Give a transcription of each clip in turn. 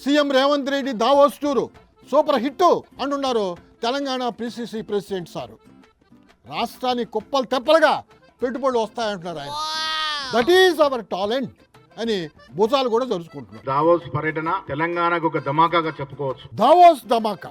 CM Revanth Reddy Davos tour super hit అంటున్నారు Telangana PCC president sir. రాష్ట్రానికి కుప్పలు తెప్పలుగా పెట్టుబడులు వస్తాయంటున్నారు ఆయన. దట్ ఈజ్ అవర్ టాలెంట్ అని భుజాలు కూడా జరుచుకుంటున్నారు. దావోస్ పర్యటన తెలంగాణకు ఒక ధమాకాగా చెప్పుకోవచ్చు. దావోస్ ధమాకా,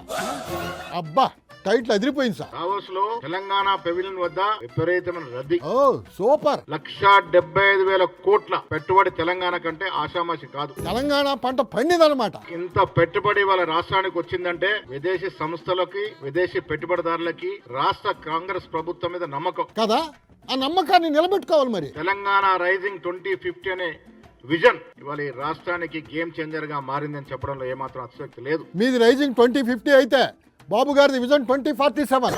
అబ్బా టైటిల్ అదిరిపోయింది సార్. దావోస్ లో తెలంగాణ పెవిలియన్ వద్ద విపరీతమైన రద్దీ. ఓ సూపర్. 1,75,000 కోట్ల పెట్టుబడి తెలంగాణ కంటే ఆషామాషి కాదు. తెలంగాణ పంట పండిందనమాట. ఇంత పెట్టుబడి వాళ్ళ రాష్ట్రానికి వచ్చిందంటే విదేశీ సంస్థలకి, విదేశీ పెట్టుబడిదారులకి రాష్ట్ర కాంగ్రెస్ ప్రభుత్వం మీద నమ్మకం కదా. ఆ నమ్మకాన్ని నిలబెట్టుకోవాలి. మరి తెలంగాణ రైజింగ్ 2050 అనే విజన్ ఇవాళ ఈ రాష్ట్రానికి గేమ్ చేంజర్ గా మారిందని చెప్పడంలో ఏమాత్రం అతిశక్తి లేదు. మీది రైజింగ్ 2050 అయితే బాబు గారిది విజన్ 2047.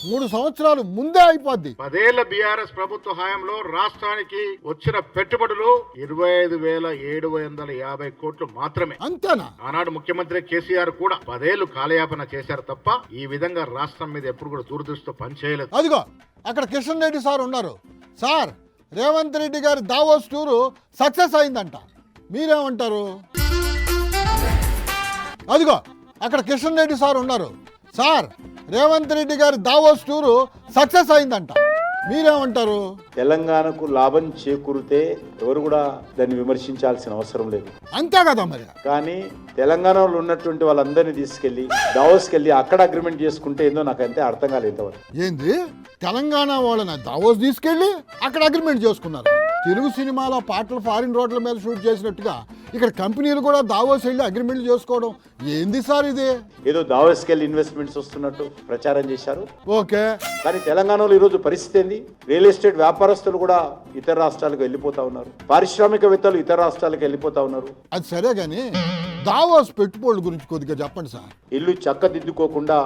3 సంవత్సరాలు ముందే అయిపోద్ది. 10 ఏళ్ల బీఆర్ఎస్ ప్రభుత్వ హయాంలో రాష్ట్రానికి వచ్చిన పెట్టుబడులు 25,750 కోట్లు మాత్రమే. అంతేనా? ఆనాడు ముఖ్యమంత్రి కేసీఆర్ కూడా 10 ఏళ్లు కాలయాపన చేశారు తప్ప ఈ విధంగా రాష్ట్రం మీద ఎప్పుడు కూడా దూరదృష్టితో పనిచేయలేదు. అదిగో అక్కడ కిషన్ రెడ్డి సార్ ఉన్నారు. సార్, రేవంత్ రెడ్డి గారి దావోస్ టూరు సక్సెస్ అయిందంట, మీరేమంటారు? అదిగో అక్కడ కిషన్ రెడ్డి సార్ ఉన్నారు. సార్, రేవంత్ రెడ్డి గారి దావోస్ టూరు సక్సెస్ అయిందంట, మీరేమంటారు? తెలంగాణకు లాభం చేకూరితే ఎవరు కూడా దాన్ని విమర్శించాల్సిన అవసరం లేదు. అంతే కదా మరి. కానీ తెలంగాణలో ఉన్నటువంటి వాళ్ళందరినీ తీసుకెళ్లి దావోస్కి వెళ్ళి అక్కడ అగ్రిమెంట్ చేసుకుంటే ఏందో నాకు అంతే అర్థం కాలేదు. ఏంది తెలంగాణ వాళ్ళని దావోస్ తీసుకెళ్ళి అక్కడ అగ్రిమెంట్ చేసుకున్నారు? తెలుగు సినిమాలో పాటలు ఫారిన్ రోడ్ల మీద షూట్ చేసినట్టుగా ఇక్కడ కంపెనీలు కూడా దావోస్ వెళ్ళి అగ్రిమెంట్లు చేసుకోవడం ఏంది సార్ ఇది? ఏదో దావోస్కి వెళ్ళి ఇన్వెస్ట్మెంట్స్ వస్తున్నట్టు ప్రచారం చేశారు. ఓకే, కానీ తెలంగాణలో ఈరోజు పరిస్థితి ఏంది? రియల్ ఎస్టేట్ వ్యాపారస్తులు కూడా ఇతర రాష్ట్రాలకు వెళ్ళిపోతా ఉన్నారు. పారిశ్రామికవేత్తలు ఇతర రాష్ట్రాలకు వెళ్ళిపోతా ఉన్నారు. అది సరే గాని దావోస్ పెట్టుబడుల గురించి కొద్దిగా చెప్పండి సార్. ఇల్లు చక్కదిద్దుకోకుండా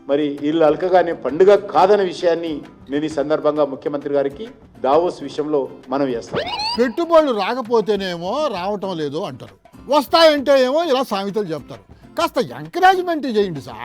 మరి ఇల్లు అలకగానే పండుగ కాదనే విషయాన్ని నేను ఈ సందర్భంగా ముఖ్యమంత్రి గారికి దావోస్ విషయంలో మనం చేస్తాం. పెట్టుబడులు రాకపోతేనేమో రావటం లేదు అంటారు, వస్తాయంటే ఏమో ఇలా సామెతలు చెప్తారు. కాస్త ఎంకరేజ్మెంట్ చేయండి సార్.